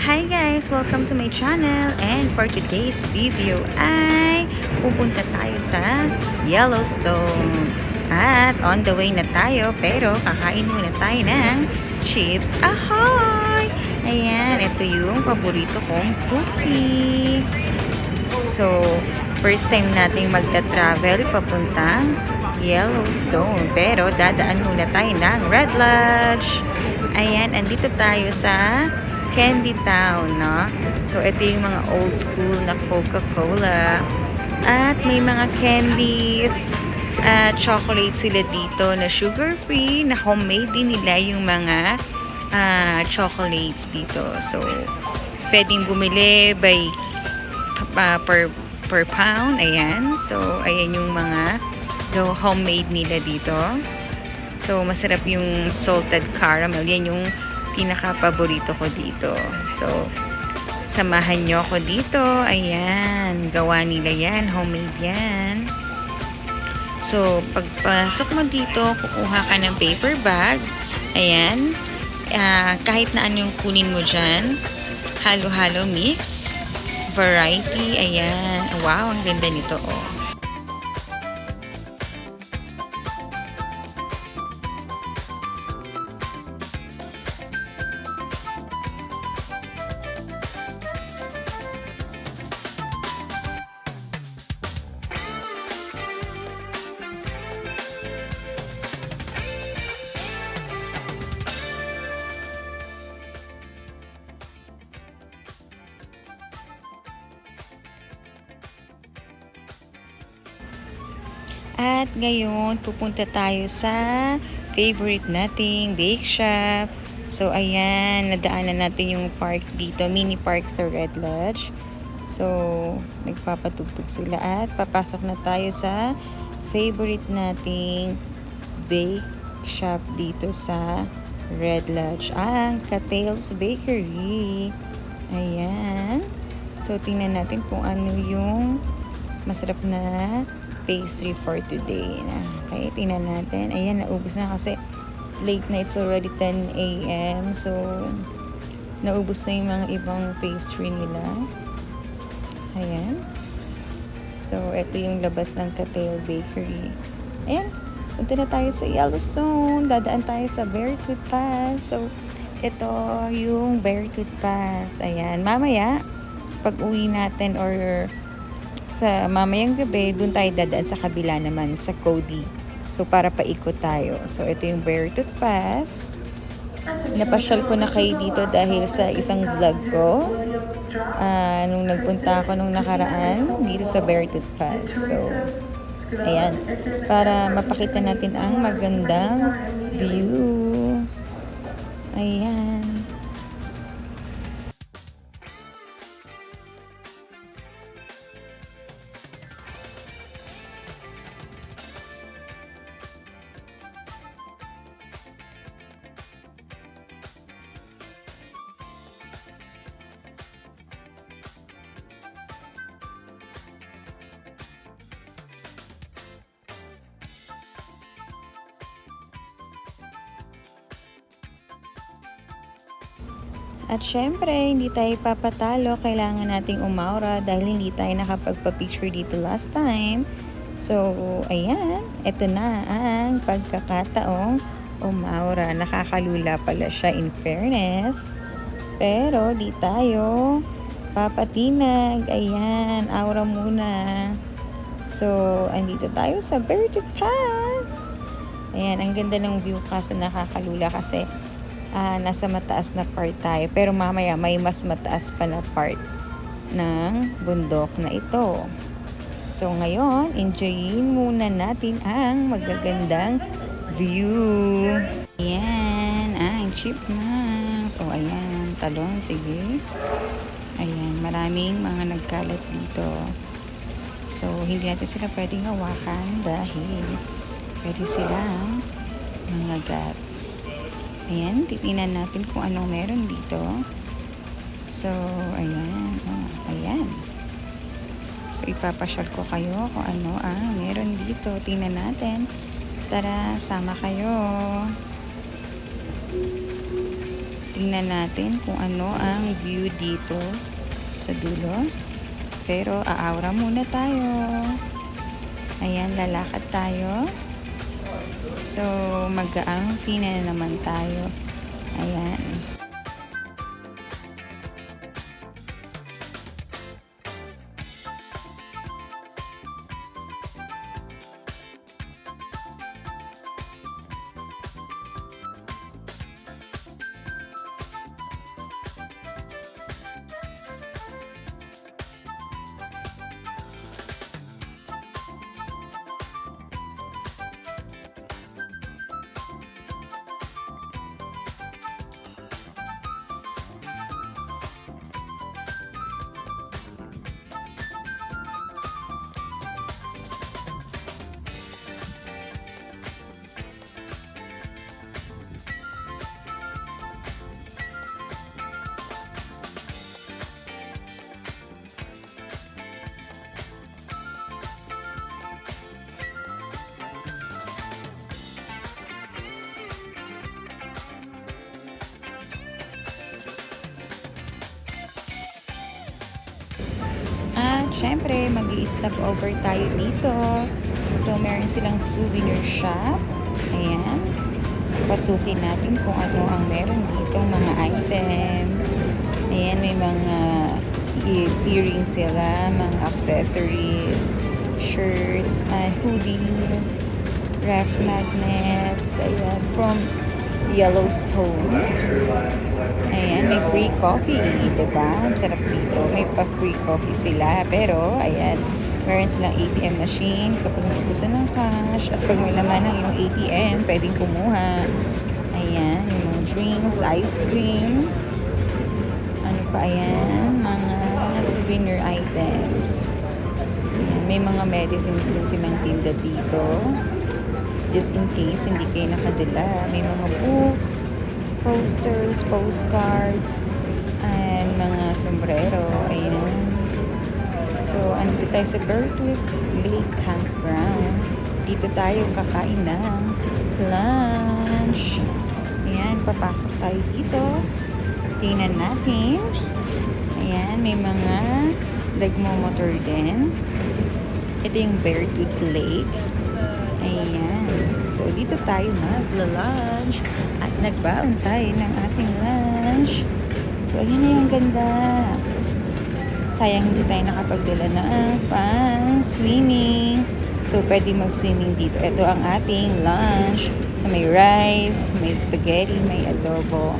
Hi guys! Welcome to my channel, and for today's video ay pupunta tayo sa Yellowstone at on the way na tayo, pero kakain muna tayo ng Chips Ahoy! Ayan, ito yung paborito kong cookie. So, first time nating magta-travel papuntang Yellowstone, pero dadaan muna tayo ng Red Lodge. Ayan, andito tayo sa Candy Town, no? So, ito yung mga old school na Coca-Cola. At may mga candies at chocolate sila dito na sugar-free, na homemade din nila yung mga chocolates dito. So, pwedeng bumili by per pound. Ayan. So, ayan yung mga homemade nila dito. So, masarap yung salted caramel. Yan yung pinaka-paborito ko dito. So, samahan nyo ako dito. Ayan. Gawa nila yan. Homemade yan. So, pagpasok mo dito, kukuha ka ng paper bag. Ayan. Kahit na anong kunin mo dyan. Halo-halo mix. Variety. Ayan. Wow, ang ganda nito, oh. At ngayon, pupunta tayo sa favorite nating bake shop. So, ayan, nadaanan natin yung park dito, mini park sa Red Lodge. So, nagpapatugtog sila at papasok na tayo sa favorite nating bake shop dito sa Red Lodge, ang Cattle's Bakery. Ayan. So, tingnan natin kung ano yung masarap na pastry for today. Okay, tingnan natin. Ayan, naubos na kasi late na. It's already 10 a.m. So, naubos na yung mga ibang pastry nila. Ayan. So, ito yung labas ng Cattle Bakery. Ayan, punta na tayo sa Yellowstone. Dadaan tayo sa Beartooth Pass. So, ito yung Beartooth Pass. Ayan, mamaya, pag uwi natin or sa mamayang gabi, dun tayo dadaan sa kabila naman, sa Cody. So, para paikot tayo. So, ito yung Beartooth Pass. Napasyal ko na kayo dito dahil sa isang vlog ko. Nung nagpunta ako nung nakaraan, dito sa Beartooth Pass. So, ayan. Para mapakita natin ang magandang view. Ayan. At syempre, hindi tayo papatalo. Kailangan nating umaura dahil hindi tayo nakapagpa-picture dito last time. So, ayan. Ito na ang pagkakataong umaura. Nakakalula pala siya, in fairness. Pero, di tayo papatinag. Ayan, aura muna. So, andito tayo sa Beartooth Pass. Ayan, ang ganda ng view, kaso nakakalula kasi nasa mataas na part tayo. Pero mamaya may mas mataas pa na part ng bundok na ito. So ngayon, enjoyin muna natin ang magagandang view. Ayan, ang chipmunks. O ayan, talon, sige. Ayan, maraming mga nagkalat dito. So, hindi natin sila pwedeng hawakan dahil pwede silang mangagat. Ayan, titingnan natin kung anong meron dito. So, ayan. Oh, ayan. So, ipapasyal ko kayo kung ano ang meron dito. Tingnan natin. Tara, sama kayo. Tingnan natin kung ano ang view dito sa dulo. Pero aawra muna tayo. Ayan, lalakad tayo. So, mag-aang fina na naman tayo. Ayan. At syempre, mag-i-stop over tayo dito. So, meron silang souvenir shop. Ayan. Pasukin natin kung ano ang meron dito, mga items. Ayan, may mga earrings sila, mga accessories, shirts, hoodies, ref magnets. Ayan, from Yellowstone. Ayan, may free coffee, diba? Ang sarap dito. May pa-free coffee sila. Pero, ayan, meron silang ATM machine kapag nagubusan ng cash. At pag may laman ng iyong ATM, pwedeng kumuha. Ayan, yung mga drinks, ice cream. Ano pa, ayan, mga souvenir items. Ayan, may mga medicines din silang tinda dito. Just in case hindi kayo nakadala. May mga books, posters, postcards, and mga sombrero. Ayan. So, andito tayo sa Berkeley Lake Campground. Dito tayo kakain ng lunch. Ayan, papasok tayo dito. Tingnan natin. Ayan, may mga nagmo-motor din. Ito yung Berkeley Lake. Ayan. So, dito tayo magla-lunch. At nagbaon tayo ng ating lunch. So, ayan na yung ganda. Sayang hindi tayo nakapagdala na pang swimming. So, pwede mag-swimming dito. Ito ang ating lunch. So, may rice, may spaghetti, may adobo.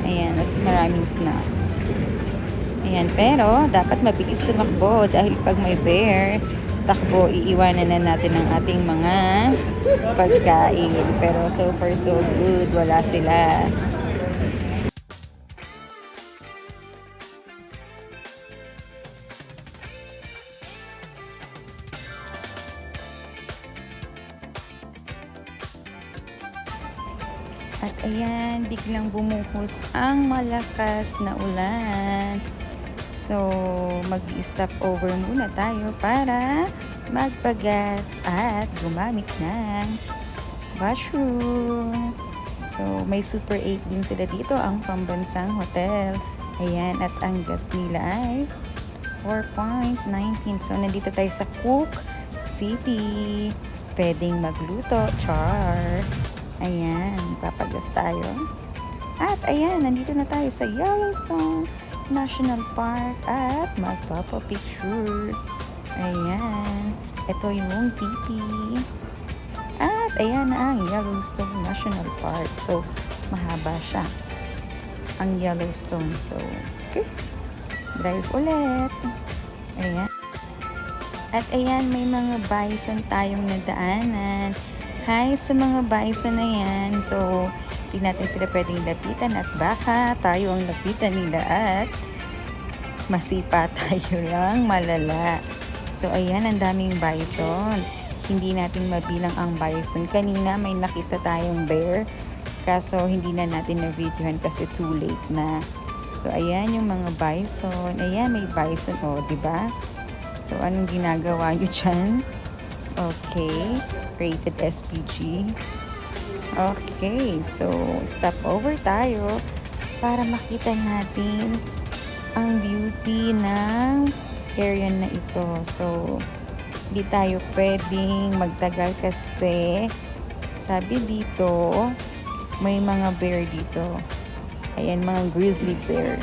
Ayan. At maraming snacks. Ayan. Pero, dapat mabilis tumakbo dahil pag may bear, takbo, iiwanan na natin ang ating mga pagkain. Pero so far so good, wala sila. At ayan, biglang bumuhos ang malakas na ulan. So, mag-stop over muna tayo para magpagas at gumamit ng washroom. So, may Super 8 din sila dito, ang pambansang hotel. Ayan, at ang gas nila ay 4.19. So, nandito tayo sa Cook City. Pwedeng magluto, char. Ayan, papagas tayo. At ayan, nandito na tayo sa Yellowstone National Park at magpapapicture. Ayan. Ito yung tipi. At ayan na ang Yellowstone National Park. So, mahaba siya. Ang Yellowstone. So, okay. Drive ulit. Ayan. At ayan, may mga bison tayong nadaanan. Hi sa mga bison na yan. So, di natin sila pwedeng lapitan at baka tayo ang lapitan nila at masipa tayo lang malala. So, ayan, ang daming bison. Hindi natin mabilang ang bison. Kanina may nakita tayong bear. Kaso, hindi na natin na-videohan kasi too late na. So, ayan yung mga bison. Ayan, may bison. O, diba? So, anong ginagawa nyo dyan? Okay. Rated SPG. Okay, so stop over tayo para makita natin ang beauty ng area na ito. So, hindi tayo pwedeng magtagal kasi sabi dito, may mga bear dito. Ayan, mga grizzly bear.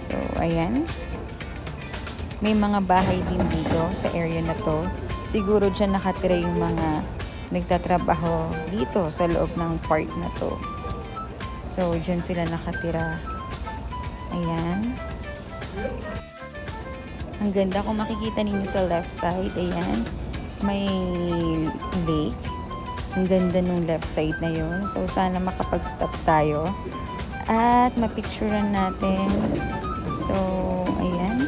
So, ayan. May mga bahay din dito sa area na to. Siguro dyan nakatira yung mga nagtatrabaho dito sa loob ng park na to. So, dyan sila nakatira. Ayan. Ang ganda kung makikita ninyo sa left side. Ayan. May lake. Ang ganda nung left side na yun. So, sana makapag-stop tayo. At mapicturean natin. So, ayan.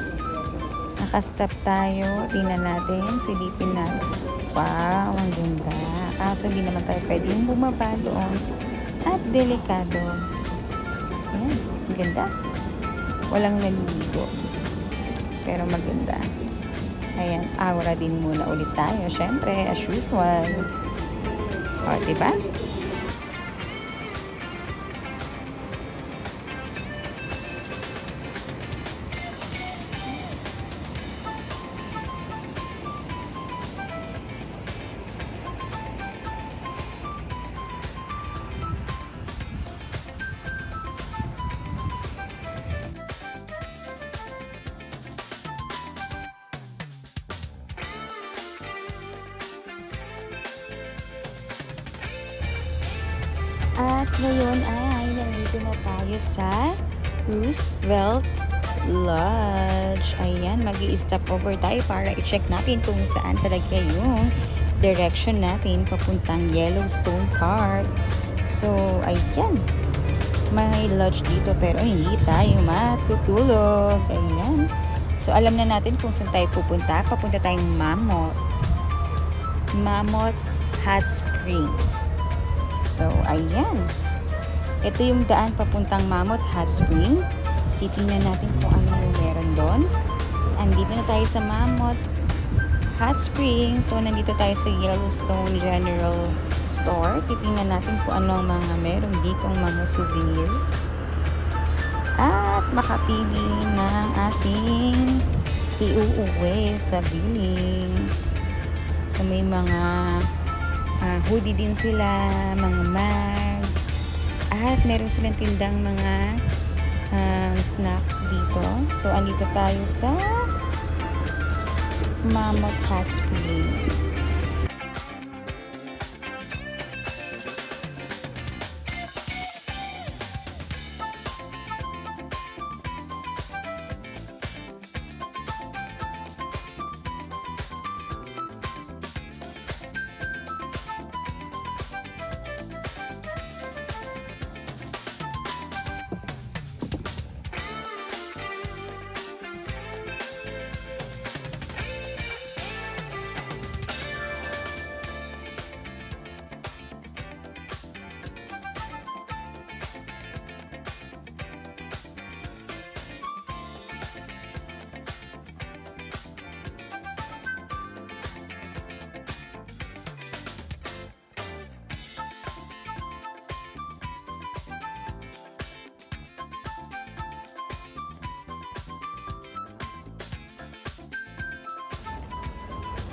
Nakastop tayo. Tingnan natin. Silipin natin. Wow, ang ganda. Kaso hindi naman tayo pwedeng bumaba doon. At delikado. Ayan. Ang ganda. Walang naliligo. Pero maganda. Ayan. Aura din muna ulit tayo. Syempre, as usual. O, diba? At ngayon ay nandito na tayo sa Roosevelt Lodge. Ayan, mag-i-stop over tayo para i-check natin kung saan talaga yung direction natin papuntang Yellowstone Park. So, ayan. May lodge dito pero hindi tayo matutulog. Ayan. So, alam na natin kung saan tayo pupunta. Papunta tayong Mammoth Hot Spring. So, ayan. Ito yung daan papuntang Mammoth Hot Spring. Titingnan natin kung ano yung meron doon. Andito na tayo sa Mammoth Hot Spring. So, nandito tayo sa Yellowstone General Store. Titingnan natin kung ano ang mga meron ditong mga souvenirs. At makapili ng ating iuuwi sa Billings. So, may mga hoodie din sila, mga mags, at meron silang tindang mga snack dito. So, andito tayo sa Mammoth Hot Spring.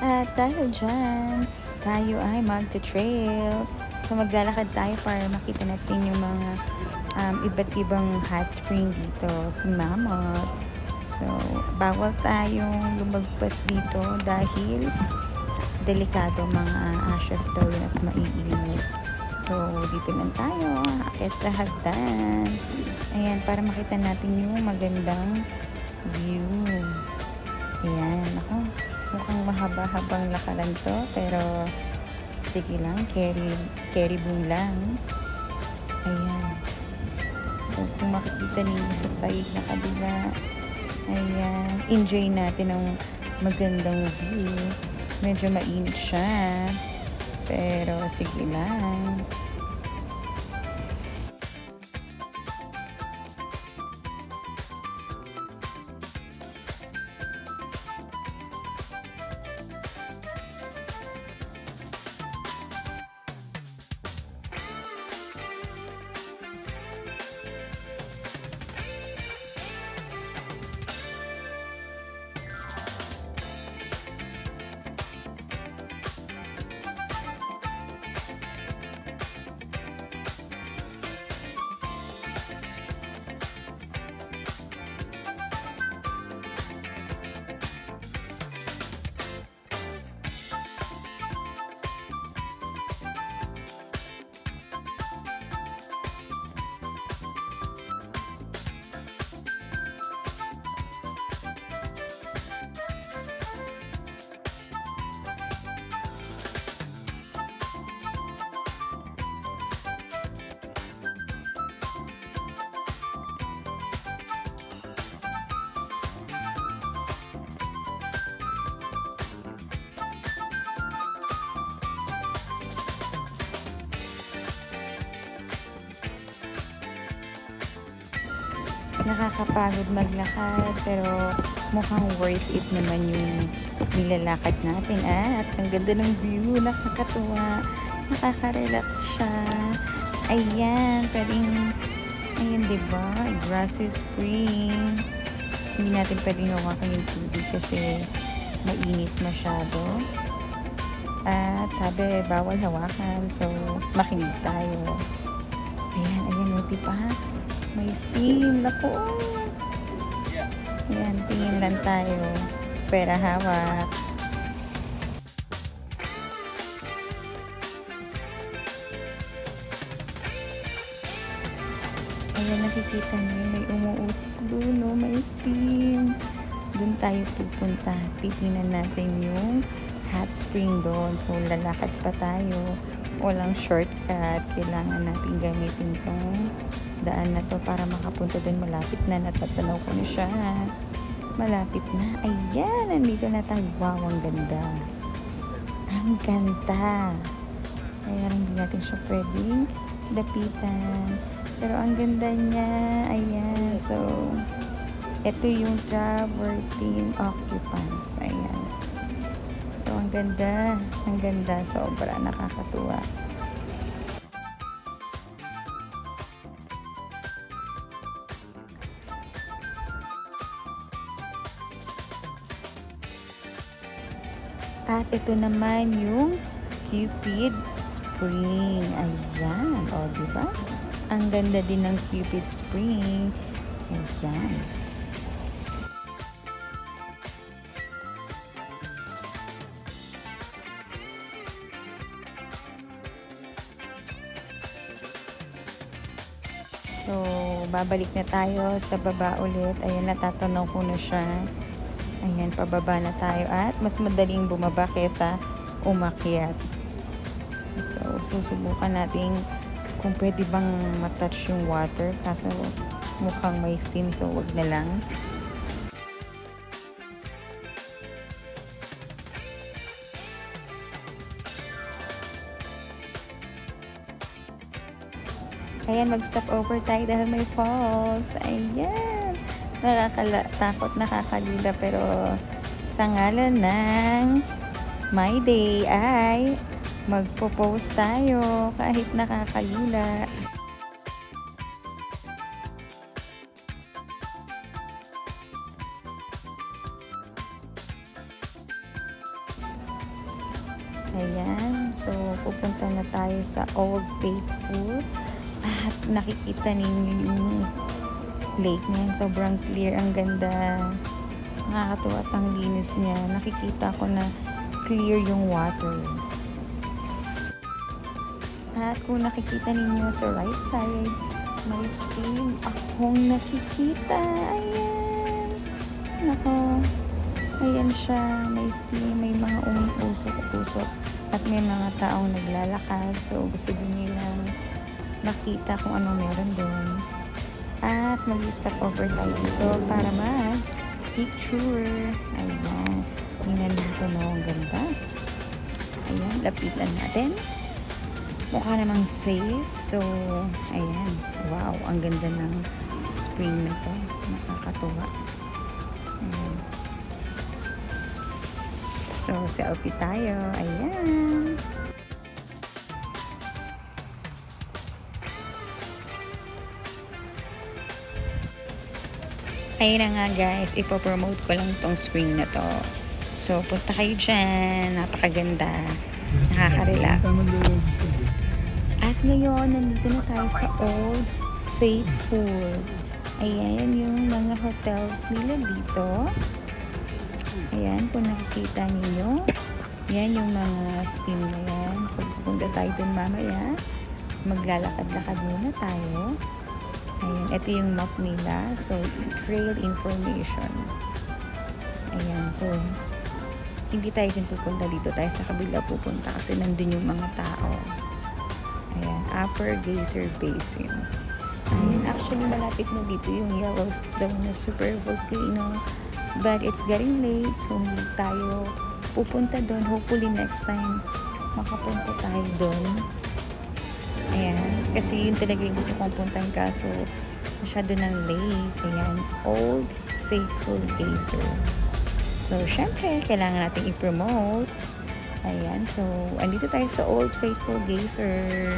At dahil dyan, tayo ay magte-trail. So, maglalakad tayo para makita natin yung mga iba't ibang hot spring dito sa Mammoth. So, bawal tayong lumagpas dito dahil delikado mga ashes daw yun at maiinit. So, dito lang tayo, akit sa hagdan. Ayan, para makita natin yung magandang view. Ayan, ako. Mukhang mahaba-habang lakaran to, pero sige lang, carry boom lang. Ayan. So, kung makikita ninyo sa side na kabila, ayan, enjoy natin ang magandang view. Medyo mainit siya, pero sige lang. nakakapagod maglakad pero mukhang worth it naman yung nilalakad natin. At ang ganda ng view, nakakatuwa, nakaka-relax siya. Ayan, pwedeng, ayan diba, grassy spring. Hindi natin pwedeng hawakan yung tubig kasi mainit masyado. At sabi, bawal hawakan, so makinig tayo. Ayan, o diba? May steam. Naku. Ayan, tingin lang tayo. Pera hawak. Ayan, nakikita niyo, may umuusok doon, no? May steam. Doon tayo pupunta. Titingnan natin yung hot spring doon. So, lalakad pa tayo. Walang shortcut. Kailangan natin gamitin tong daan na to para makapunta doon. Malapit na. Natatanaw ko na siya. Malapit na. Ayan, nandito na tayo. Wow, ang ganda. Ang ganda. Kaya hindi natin siya pwedeng dapitan. Pero ang ganda niya. Ayan. So, ito yung travertine occupants. Ayan. So, ang ganda. Ang ganda. Sobra. Nakakatuwa. At ito naman yung Cupid Spring. Ayan. O, diba? Ang ganda din ng Cupid Spring. Ayan. So, babalik na tayo sa baba ulit. Ayan, natatanaw ko na siya. Ayan, pababa na tayo. At mas madaling bumaba kesa umakyat. So, susubukan natin kung pwede bang matouch yung water. Kaso, mukhang may steam. So, wag na lang. Ayan, mag-stop over tayo dahil may falls. Ayan. Nakakatakot, nakakalula. Pero sa ngalan ng My Day ay magpo-post tayo kahit nakakalula. Ayan. So, pupunta na tayo sa Old Faithful. At nakikita ninyo yung lake na yan. Sobrang clear. Ang ganda. Nakakatuwa at ang linis niya. Nakikita ko na clear yung water. At kung nakikita ninyo sa right side, may steam akong nakikita. Ayan. Nako. Ayan siya. May steam. May mga umuusok-usok. At may mga taong naglalakad. So, gusto din nilang makita kung ano meron doon. At mag-stop over tayo dito para mag-picture. Ayan. Tingnan natin o. Ang ganda. Ayan. Lapitan natin. Mukha namang safe. So, ayan. Wow. Ang ganda ng spring na to. Nakakatuwa. Ayan. So, selfie tayo. Ayan. Ayun na nga guys, ipopromote ko lang tong spring na to. So, punta kayo dyan. Napakaganda. Nakaka-relax. At ngayon, nandito na tayo sa Old Faithful. Ayan yung mga hotels nila dito. Ayan, kung nakikita ninyo. Yan yung mga steam na yan. So, pupunta tayo dun mamaya. Maglalakad-lakad muna tayo. Ayan, ito yung map nila. So, trail information. Ayan, so, hindi tayo dyan pupunta dito. Tayo sa kabila pupunta kasi nandun yung mga tao. Ayan, Upper Geyser Basin. Ayan, actually, malapit na dito yung Yellowstone na super volcano. But it's getting late, so hindi tayo pupunta doon. Hopefully, next time, makapunta tayo doon. Ayan. Kasi yun talaga yung gusto kong puntahan kaso masyado ng lake. Ayan, Old Faithful Geyser. So, syempre, kailangan natin i-promote. Ayan, so, andito tayo sa Old Faithful Geyser.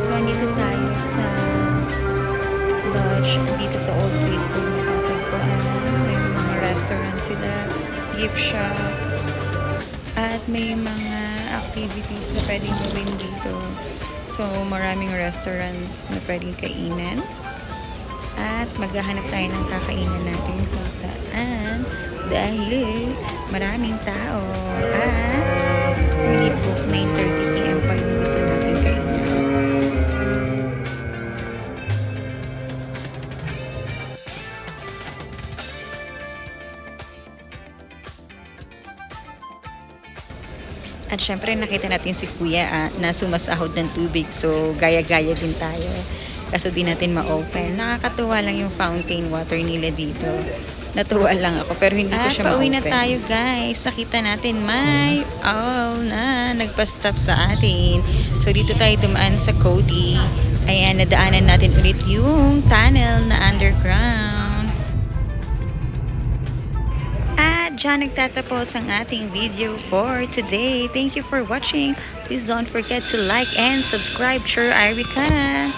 So, nandito tayo sa lodge, dito sa Old Faithful na tatagpuan. May mga restaurant sila, gift shop, at may mga activities na pwedeng gawin dito. So, maraming restaurants na pwedeng kainan. At maghahanap tayo ng kakainan natin kung saan dahil maraming tao at we book 9:30 p.m. pa yung gusto natin kainan. At syempre nakita natin si Kuya na sumasahod ng tubig, so gaya-gaya din tayo. Kaso di natin ma-open. Nakakatuwa lang yung fountain water nila dito. Natuwa lang ako pero hindi ko siya ma-open. At pauwi na tayo guys. Nakita natin may na nagpa-stop sa atin. So dito tayo dumaan sa Cody. Ayan, nadaanan natin ulit yung tunnel na underground. At dyan nagtatapos ang ating video for today. Thank you for watching. Please don't forget to like and subscribe. Sure, Erica.